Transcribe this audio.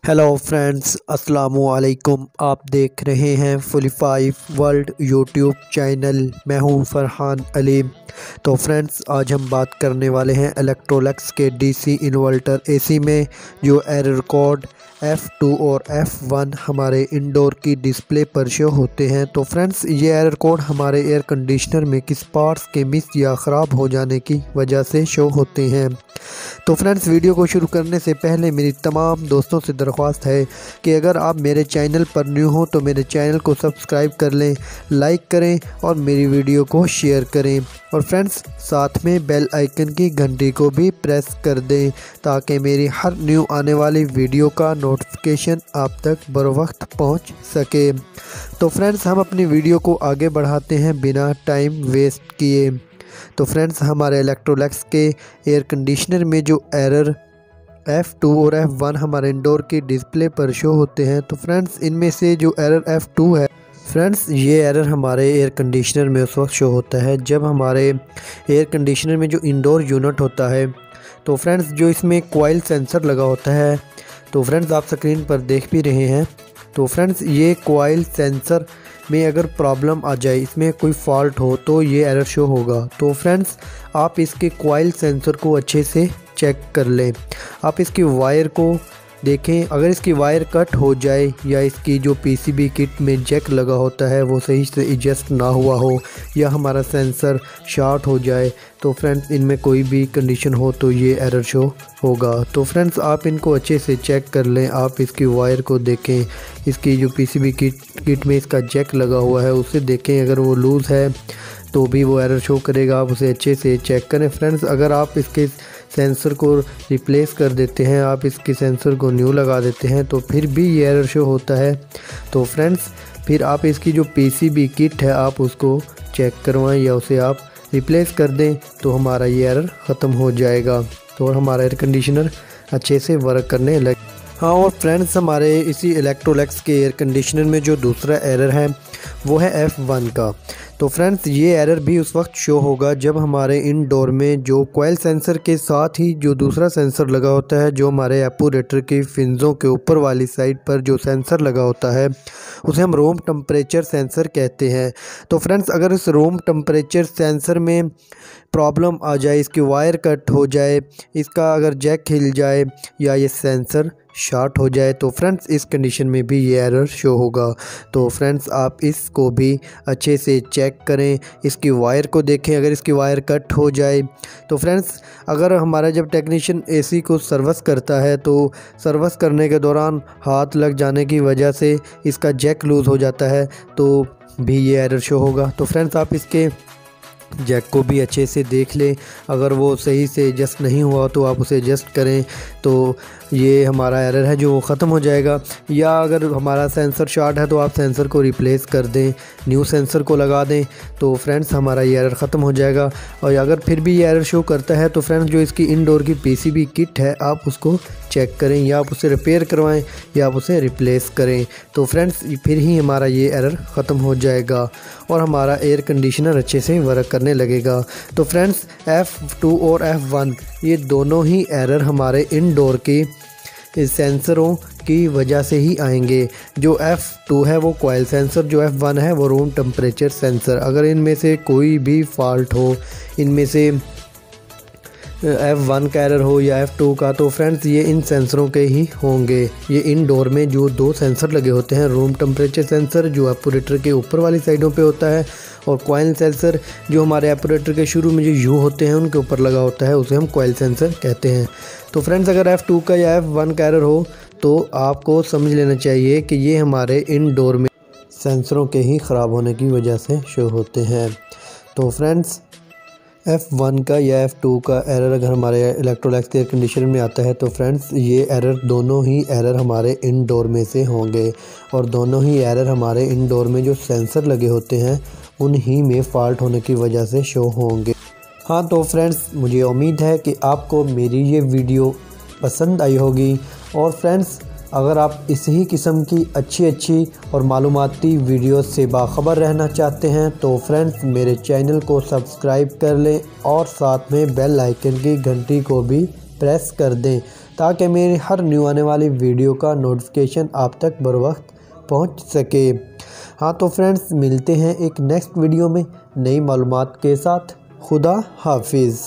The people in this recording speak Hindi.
हेलो फ्रेंड्स, अस्सलामु अलैकुम। आप देख रहे हैं फुली5 वर्ल्ड यूट्यूब चैनल। मैं हूं फरहान अलीम। तो फ्रेंड्स, आज हम बात करने वाले हैं इलेक्ट्रोलक्स के डीसी इन्वर्टर एसी में जो एरर कोड F2 और F1 हमारे इंडोर की डिस्प्ले पर शो होते हैं। तो फ्रेंड्स, ये एरर कोड हमारे एयर कंडीशनर में किस पार्ट्स के मिस या ख़राब हो जाने की वजह से शो होते हैं। तो फ्रेंड्स, वीडियो को शुरू करने से पहले मेरी तमाम दोस्तों से दरख्वास्त है कि अगर आप मेरे चैनल पर न्यू हो तो मेरे चैनल को सब्सक्राइब कर लें, लाइक करें और मेरी वीडियो को शेयर करें। और फ्रेंड्स, साथ में बेल आइकन की घंटी को भी प्रेस कर दें ताकि मेरी हर न्यू आने वाली वीडियो का नोटिफिकेशन आप तक बर वक्त पहुँच सके। तो फ्रेंड्स, हम अपनी वीडियो को आगे बढ़ाते हैं बिना टाइम वेस्ट किए। तो फ्रेंड्स, हमारे इलेक्ट्रोलक्स के एयर कंडीशनर में जो एरर F2 और F1 हमारे इंडोर की डिस्प्ले पर शो होते हैं। तो फ्रेंड्स, इनमें से जो एरर F2 है फ्रेंड्स, ये एरर हमारे एयर कंडीशनर में उस वक्त शो होता है जब हमारे एयर कंडीशनर में जो इंडोर यूनिट होता है, तो फ्रेंड्स जो इसमें कॉइल सेंसर लगा होता है, तो फ्रेंड्स आप स्क्रीन पर देख भी रहे हैं। तो फ्रेंड्स, ये कॉइल सेंसर में अगर प्रॉब्लम आ जाए, इसमें कोई फॉल्ट हो तो ये एरर शो होगा। तो फ्रेंड्स, आप इसके कॉइल सेंसर को अच्छे से चेक कर लें। आप इसकी वायर को देखें, अगर इसकी वायर कट हो जाए या इसकी जो पीसीबी किट में जैक लगा होता है वो सही से एडजस्ट ना हुआ हो या हमारा सेंसर शॉर्ट हो जाए, तो फ्रेंड्स इनमें कोई भी कंडीशन हो तो ये एरर शो होगा। तो फ्रेंड्स, आप इनको अच्छे से चेक कर लें। आप इसकी वायर को देखें, इसकी जो पीसीबी किट में इसका जैक लगा हुआ है उसे देखें, अगर वो लूज़ है तो भी वो एरर शो करेगा। आप उसे अच्छे से चेक करें। फ्रेंड्स, अगर आप इसके सेंसर को रिप्लेस कर देते हैं, आप इसके सेंसर को न्यू लगा देते हैं, तो फिर भी ये एरर शो होता है। तो फ्रेंड्स, फिर आप इसकी जो पीसीबी किट है आप उसको चेक करवाएं या उसे आप रिप्लेस कर दें, तो हमारा ये एरर ख़त्म हो जाएगा तो हमारा एयर कंडीशनर अच्छे से वर्क करने लगे। हाँ, और फ्रेंड्स, हमारे इसी इलेक्ट्रोलक्स के एयर कंडीशनर में जो दूसरा एरर है वो है F1 का। तो फ्रेंड्स, ये एरर भी उस वक्त शो होगा जब हमारे इनडोर में जो कॉइल सेंसर के साथ ही जो दूसरा सेंसर लगा होता है, जो हमारे एपोरेटर की फिंज़ों के ऊपर वाली साइड पर जो सेंसर लगा होता है उसे हम रूम टेम्परेचर सेंसर कहते हैं। तो फ्रेंड्स, अगर इस रूम टेम्परेचर सेंसर में प्रॉब्लम आ जाए, इसकी वायर कट हो जाए, इसका अगर जैक हिल जाए या ये सेंसर शॉर्ट हो जाए, तो फ्रेंड्स इस कंडीशन में भी ये एरर शो होगा। तो फ्रेंड्स, आप इसको भी अच्छे से चेक करें, इसकी वायर को देखें। अगर इसकी वायर कट हो जाए तो फ्रेंड्स, अगर हमारा जब टेक्नीशियन एसी को सर्विस करता है तो सर्विस करने के दौरान हाथ लग जाने की वजह से इसका जैक लूज़ हो जाता है, तो भी ये एरर शो होगा। तो फ्रेंड्स, आप इसके जैक को भी अच्छे से देख लें, अगर वो सही से एडजस्ट नहीं हुआ तो आप उसे एडजस्ट करें, तो ये हमारा एरर है जो वो ख़त्म हो जाएगा। या अगर हमारा सेंसर शॉर्ट है तो आप सेंसर को रिप्लेस कर दें, न्यू सेंसर को लगा दें, तो फ्रेंड्स हमारा ये एरर ख़त्म हो जाएगा। और अगर फिर भी ये एरर शो करता है तो फ्रेंड्स जो इसकी इनडोर की पीसीबी किट है आप उसको चेक करें, या आप उसे रिपेयर करवाएं या आप उसे रिप्लेस करें, तो फ्रेंड्स फिर ही हमारा ये एरर ख़त्म हो जाएगा और हमारा एयर कंडीशनर अच्छे से वर्क करने लगेगा। तो फ्रेंड्स, F2 और F1 ये दोनों ही एरर हमारे इनडोर की सेंसरों की वजह से ही आएंगे। जो F2 है वो कॉइल सेंसर, जो F1 है वो रूम टेम्परेचर सेंसर। अगर इनमें से कोई भी फॉल्ट हो, इनमें से F1 का एरर हो या F2 का, तो फ्रेंड्स ये इन सेंसरों के ही होंगे। ये इनडोर में जो दो सेंसर लगे होते हैं, रूम टेम्परेचर सेंसर जो एपोरेटर के ऊपर वाली साइडों पे होता है, और कॉइल सेंसर जो हमारे एपोरेटर के शुरू में जो यू होते हैं उनके ऊपर लगा होता है, उसे हम कॉइल सेंसर कहते हैं। तो फ्रेंड्स, अगर F2 का या F1 का एरर हो तो आपको समझ लेना चाहिए कि ये हमारे इनडोर में सेंसरों के ही ख़राब होने की वजह से शो होते हैं। तो फ्रेंड्स, F1 का या F2 का एरर अगर हमारे इलेक्ट्रोलक्स के एयर कंडीशनर में आता है तो फ्रेंड्स ये एरर दोनों ही एरर हमारे इनडोर में से होंगे, और दोनों ही एरर हमारे इनडोर में जो सेंसर लगे होते हैं उन्हीं में फ़ॉल्ट होने की वजह से शो होंगे। हाँ, तो फ्रेंड्स मुझे उम्मीद है कि आपको मेरी ये वीडियो पसंद आई होगी, और फ्रेंड्स अगर आप इसी किस्म की अच्छी और मालूमाती वीडियोस से बाखबर रहना चाहते हैं तो फ्रेंड्स मेरे चैनल को सब्सक्राइब कर लें और साथ में बेल आइकन की घंटी को भी प्रेस कर दें ताकि मेरी हर न्यू आने वाली वीडियो का नोटिफिकेशन आप तक बर वक्त पहुँच सके। हाँ तो फ्रेंड्स, मिलते हैं एक नेक्स्ट वीडियो में नई मालूमात के साथ। खुदा हाफिज़।